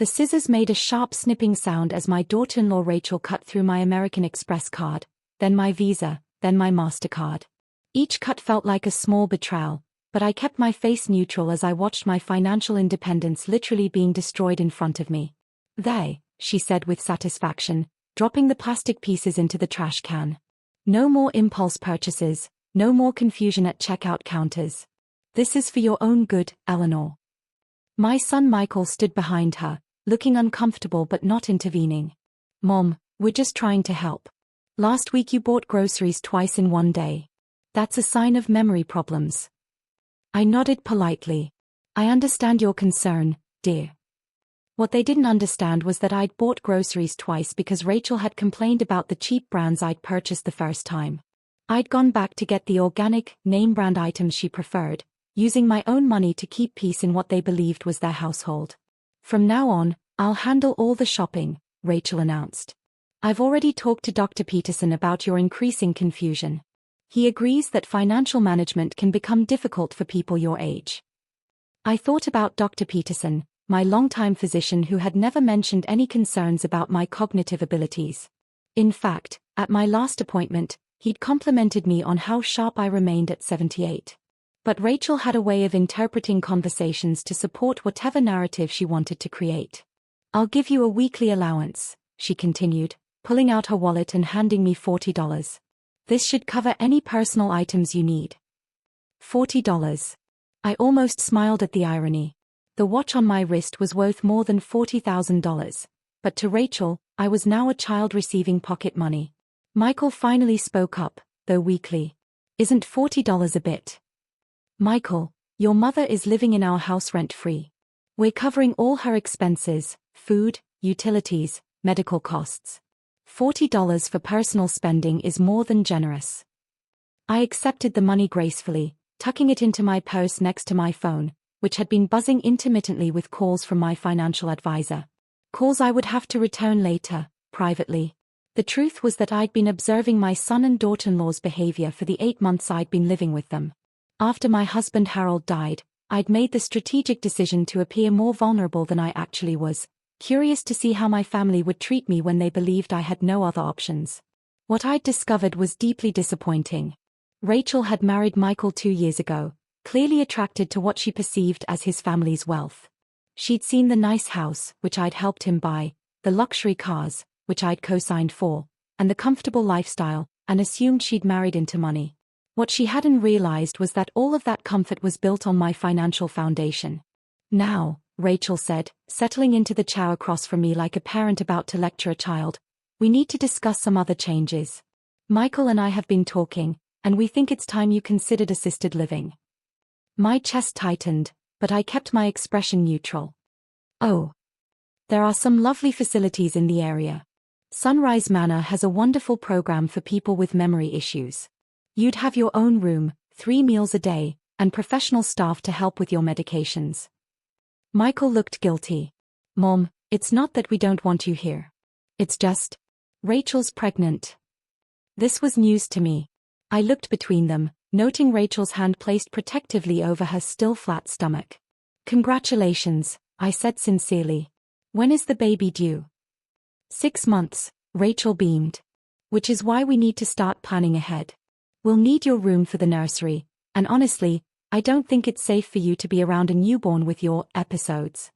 The scissors made a sharp snipping sound as my daughter-in-law Rachel cut through my American Express card, then my Visa, then my MasterCard. Each cut felt like a small betrayal, but I kept my face neutral as I watched my financial independence literally being destroyed in front of me. "There," she said with satisfaction, dropping the plastic pieces into the trash can. "No more impulse purchases, no more confusion at checkout counters. This is for your own good, Eleanor." My son Michael stood behind her, looking uncomfortable but not intervening. "Mom, we're just trying to help. Last week you bought groceries twice in one day. That's a sign of memory problems." I nodded politely. "I understand your concern, dear." What they didn't understand was that I'd bought groceries twice because Rachel had complained about the cheap brands I'd purchased the first time. I'd gone back to get the organic, name-brand items she preferred, using my own money to keep peace in what they believed was their household. "From now on, I'll handle all the shopping," Rachel announced. "I've already talked to Dr. Peterson about your increasing confusion. He agrees that financial management can become difficult for people your age." I thought about Dr. Peterson, my longtime physician who had never mentioned any concerns about my cognitive abilities. In fact, at my last appointment, he'd complimented me on how sharp I remained at 78. But Rachel had a way of interpreting conversations to support whatever narrative she wanted to create. "I'll give you a weekly allowance," she continued, pulling out her wallet and handing me $40. "This should cover any personal items you need." $40. I almost smiled at the irony. The watch on my wrist was worth more than $40,000, but to Rachel, I was now a child receiving pocket money. Michael finally spoke up, though weakly. "Isn't $40 a bit?" "Michael, your mother is living in our house rent-free. We're covering all her expenses, food, utilities, medical costs. $40 for personal spending is more than generous." I accepted the money gracefully, tucking it into my purse next to my phone, which had been buzzing intermittently with calls from my financial advisor. Calls I would have to return later, privately. The truth was that I'd been observing my son and daughter-in-law's behavior for the 8 months I'd been living with them. After my husband Harold died, I'd made the strategic decision to appear more vulnerable than I actually was, curious to see how my family would treat me when they believed I had no other options. What I'd discovered was deeply disappointing. Rachel had married Michael 2 years ago, clearly attracted to what she perceived as his family's wealth. She'd seen the nice house, which I'd helped him buy, the luxury cars, which I'd co-signed for, and the comfortable lifestyle, and assumed she'd married into money. What she hadn't realized was that all of that comfort was built on my financial foundation. "Now," Rachel said, settling into the chair across from me like a parent about to lecture a child, "we need to discuss some other changes. Michael and I have been talking, and we think it's time you considered assisted living." My chest tightened, but I kept my expression neutral. "Oh. There are some lovely facilities in the area. Sunrise Manor has a wonderful program for people with memory issues. You'd have your own room, 3 meals a day, and professional staff to help with your medications." Michael looked guilty. "Mom, it's not that we don't want you here. It's just, Rachel's pregnant." This was news to me. I looked between them, noting Rachel's hand placed protectively over her still flat stomach. "Congratulations," I said sincerely. "When is the baby due?" 6 months, Rachel beamed. "Which is why we need to start planning ahead. We'll need your room for the nursery, and honestly, I don't think it's safe for you to be around a newborn with your episodes."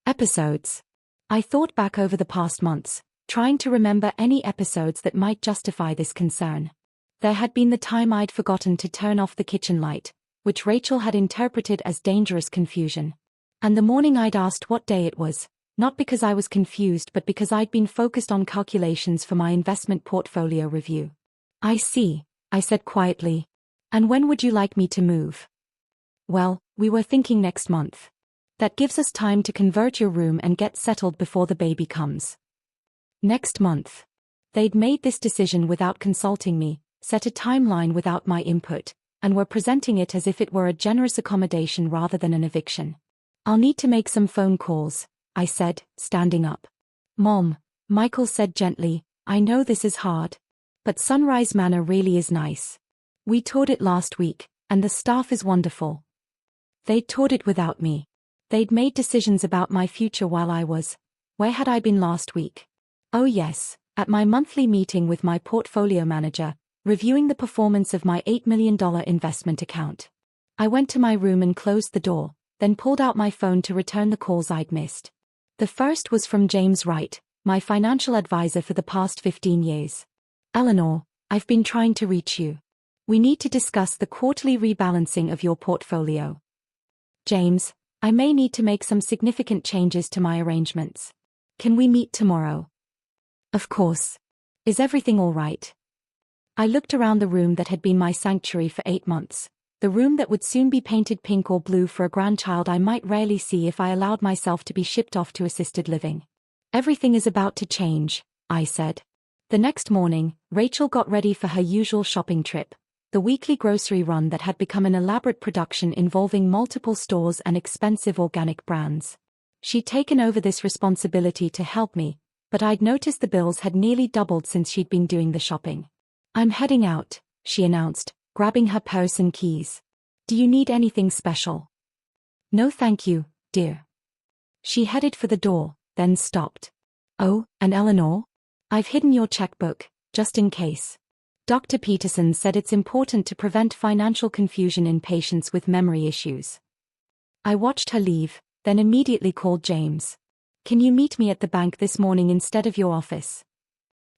Episodes. I thought back over the past months, trying to remember any episodes that might justify this concern. There had been the time I'd forgotten to turn off the kitchen light, which Rachel had interpreted as dangerous confusion. And the morning I'd asked what day it was, not because I was confused but because I'd been focused on calculations for my investment portfolio review. "I see," I said quietly. "And when would you like me to move?" "Well, we were thinking next month. That gives us time to convert your room and get settled before the baby comes." Next month. They'd made this decision without consulting me, set a timeline without my input, and were presenting it as if it were a generous accommodation rather than an eviction. "I'll need to make some phone calls," I said, standing up. "Mom," Michael said gently, "I know this is hard. But Sunrise Manor really is nice. We toured it last week, and the staff is wonderful." They toured it without me. They'd made decisions about my future while I was. Where had I been last week? Oh yes, at my monthly meeting with my portfolio manager, reviewing the performance of my $8 million investment account. I went to my room and closed the door, then pulled out my phone to return the calls I'd missed. The first was from James Wright, my financial advisor for the past 15 years. Eleanor, I've been trying to reach you. We need to discuss the quarterly rebalancing of your portfolio. James, I may need to make some significant changes to my arrangements. Can we meet tomorrow? Of course. Is everything all right? I looked around the room that had been my sanctuary for 8 months, the room that would soon be painted pink or blue for a grandchild I might rarely see if I allowed myself to be shipped off to assisted living. Everything is about to change, I said. The next morning, Rachel got ready for her usual shopping trip, the weekly grocery run that had become an elaborate production involving multiple stores and expensive organic brands. She'd taken over this responsibility to help me, but I'd noticed the bills had nearly doubled since she'd been doing the shopping. I'm heading out, she announced, grabbing her purse and keys. Do you need anything special? No thank you, dear. She headed for the door, then stopped. Oh, and Eleanor? I've hidden your checkbook, just in case. Dr. Peterson said it's important to prevent financial confusion in patients with memory issues. I watched her leave, then immediately called James. Can you meet me at the bank this morning instead of your office?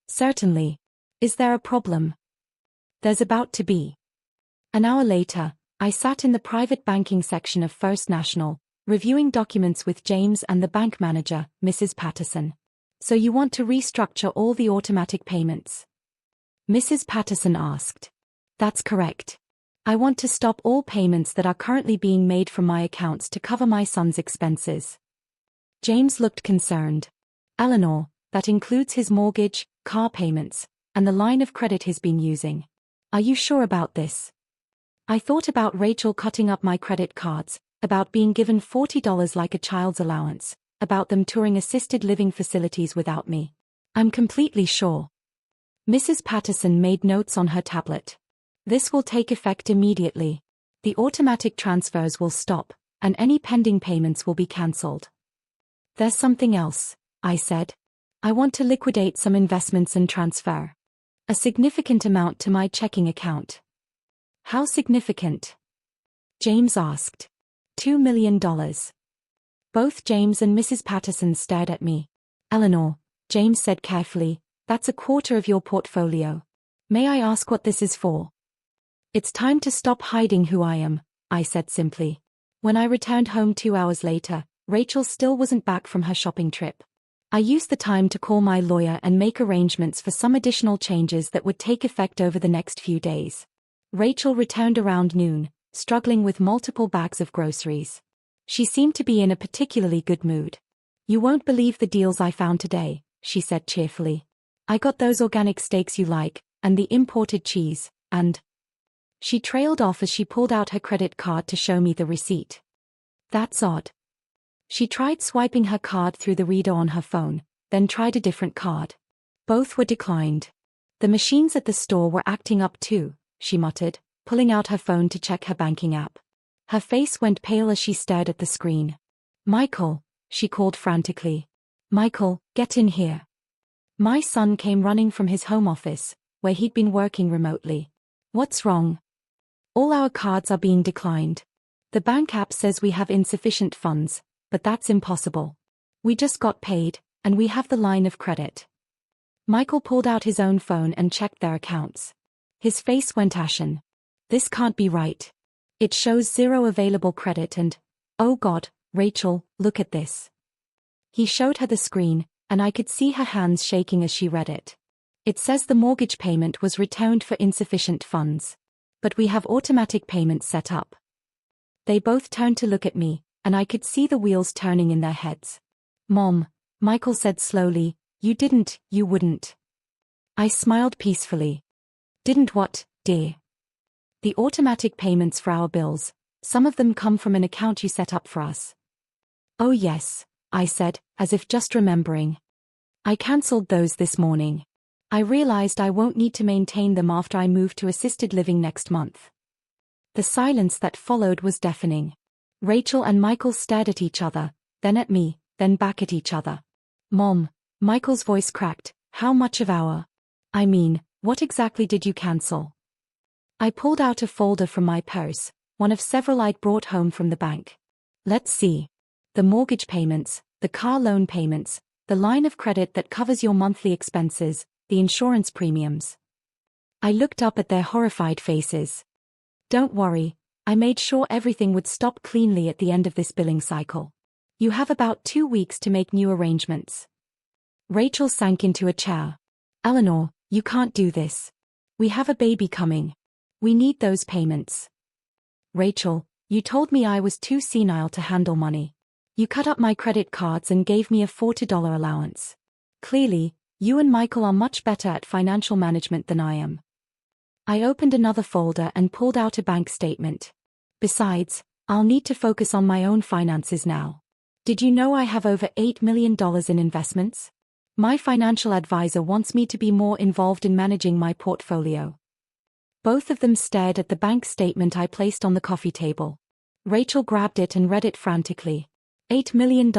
Certainly. Is there a problem? There's about to be. An hour later, I sat in the private banking section of First National, reviewing documents with James and the bank manager, Mrs. Patterson. So you want to restructure all the automatic payments? Mrs. Patterson asked. That's correct. I want to stop all payments that are currently being made from my accounts to cover my son's expenses. James looked concerned. Eleanor, that includes his mortgage, car payments, and the line of credit he's been using. Are you sure about this? I thought about Rachel cutting up my credit cards, about being given $40 like a child's allowance, about them touring assisted living facilities without me. I'm completely sure. Mrs. Patterson made notes on her tablet. This will take effect immediately. The automatic transfers will stop, and any pending payments will be cancelled. There's something else, I said. I want to liquidate some investments and transfer a significant amount to my checking account. How significant? James asked. $2 million. Both James and Mrs. Patterson stared at me. Eleanor, James said carefully, that's a quarter of your portfolio. May I ask what this is for? It's time to stop hiding who I am, I said simply. When I returned home 2 hours later, Rachel still wasn't back from her shopping trip. I used the time to call my lawyer and make arrangements for some additional changes that would take effect over the next few days. Rachel returned around noon, struggling with multiple bags of groceries. She seemed to be in a particularly good mood. You won't believe the deals I found today, she said cheerfully. I got those organic steaks you like, and the imported cheese, and... She trailed off as she pulled out her credit card to show me the receipt. That's odd. She tried swiping her card through the reader on her phone, then tried a different card. Both were declined. The machines at the store were acting up too, she muttered, pulling out her phone to check her banking app. Her face went pale as she stared at the screen. Michael, she called frantically. Michael, get in here. My son came running from his home office, where he'd been working remotely. What's wrong? All our cards are being declined. The bank app says we have insufficient funds, but that's impossible. We just got paid, and we have the line of credit. Michael pulled out his own phone and checked their accounts. His face went ashen. This can't be right. It shows 0 available credit and, oh God, Rachel, look at this. He showed her the screen, and I could see her hands shaking as she read it. It says the mortgage payment was returned for insufficient funds. But we have automatic payments set up. They both turned to look at me, and I could see the wheels turning in their heads. Mom, Michael said slowly, you wouldn't. I smiled peacefully. Didn't what, dear? The automatic payments for our bills, some of them come from an account you set up for us. Oh yes, I said, as if just remembering. I cancelled those this morning. I realized I won't need to maintain them after I move to assisted living next month. The silence that followed was deafening. Rachel and Michael stared at each other, then at me, then back at each other. Mom, Michael's voice cracked, how much of our? I mean, what exactly did you cancel? I pulled out a folder from my purse, one of several I'd brought home from the bank. Let's see. The mortgage payments, the car loan payments, the line of credit that covers your monthly expenses, the insurance premiums. I looked up at their horrified faces. Don't worry, I made sure everything would stop cleanly at the end of this billing cycle. You have about 2 weeks to make new arrangements. Rachel sank into a chair. Eleanor, you can't do this. We have a baby coming. We need those payments. Rachel, you told me I was too senile to handle money. You cut up my credit cards and gave me a $40 allowance. Clearly, you and Michael are much better at financial management than I am. I opened another folder and pulled out a bank statement. Besides, I'll need to focus on my own finances now. Did you know I have over $8 million in investments? My financial advisor wants me to be more involved in managing my portfolio. Both of them stared at the bank statement I placed on the coffee table. Rachel grabbed it and read it frantically. $8 million,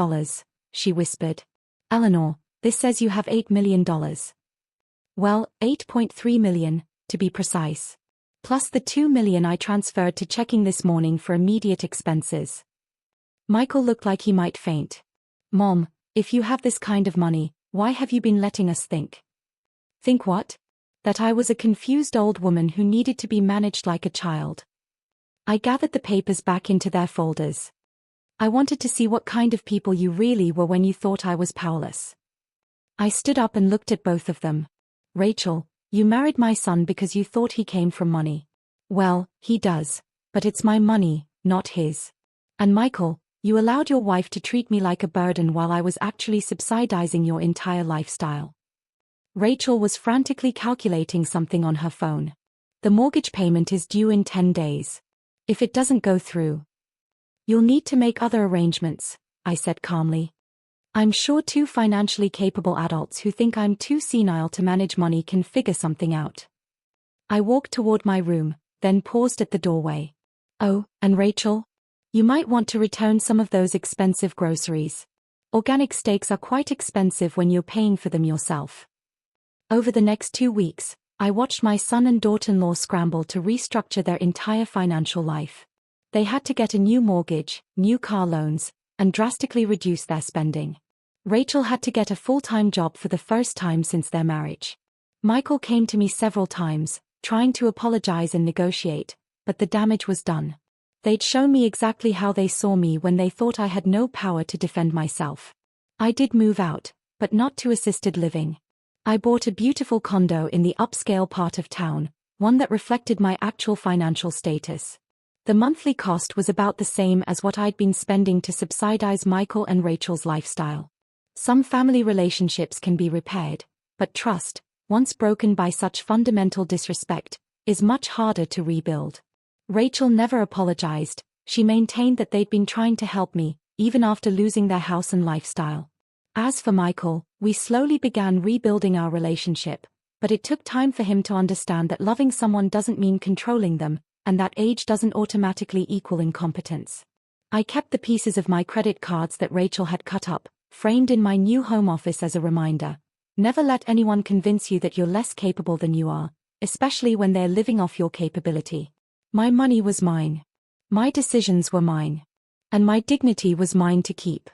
she whispered. Eleanor, this says you have $8 million. Well, 8.3 million, to be precise. Plus the 2 million I transferred to checking this morning for immediate expenses. Michael looked like he might faint. Mom, if you have this kind of money, why have you been letting us think? Think what? That I was a confused old woman who needed to be managed like a child. I gathered the papers back into their folders. I wanted to see what kind of people you really were when you thought I was powerless. I stood up and looked at both of them. Rachel, you married my son because you thought he came from money. Well, he does, but it's my money, not his. And Michael, you allowed your wife to treat me like a burden while I was actually subsidizing your entire lifestyle. Rachel was frantically calculating something on her phone. The mortgage payment is due in 10 days. If it doesn't go through, you'll need to make other arrangements, I said calmly. I'm sure two financially capable adults who think I'm too senile to manage money can figure something out. I walked toward my room, then paused at the doorway. Oh, and Rachel? You might want to return some of those expensive groceries. Organic steaks are quite expensive when you're paying for them yourself. Over the next 2 weeks, I watched my son and daughter-in-law scramble to restructure their entire financial life. They had to get a new mortgage, new car loans, and drastically reduce their spending. Rachel had to get a full-time job for the first time since their marriage. Michael came to me several times, trying to apologize and negotiate, but the damage was done. They'd shown me exactly how they saw me when they thought I had no power to defend myself. I did move out, but not to assisted living. I bought a beautiful condo in the upscale part of town, one that reflected my actual financial status. The monthly cost was about the same as what I'd been spending to subsidize Michael and Rachel's lifestyle. Some family relationships can be repaired, but trust, once broken by such fundamental disrespect, is much harder to rebuild. Rachel never apologized. She maintained that they'd been trying to help me, even after losing their house and lifestyle. As for Michael, we slowly began rebuilding our relationship, but it took time for him to understand that loving someone doesn't mean controlling them, and that age doesn't automatically equal incompetence. I kept the pieces of my credit cards that Rachel had cut up, framed in my new home office as a reminder. Never let anyone convince you that you're less capable than you are, especially when they're living off your capability. My money was mine. My decisions were mine. And my dignity was mine to keep.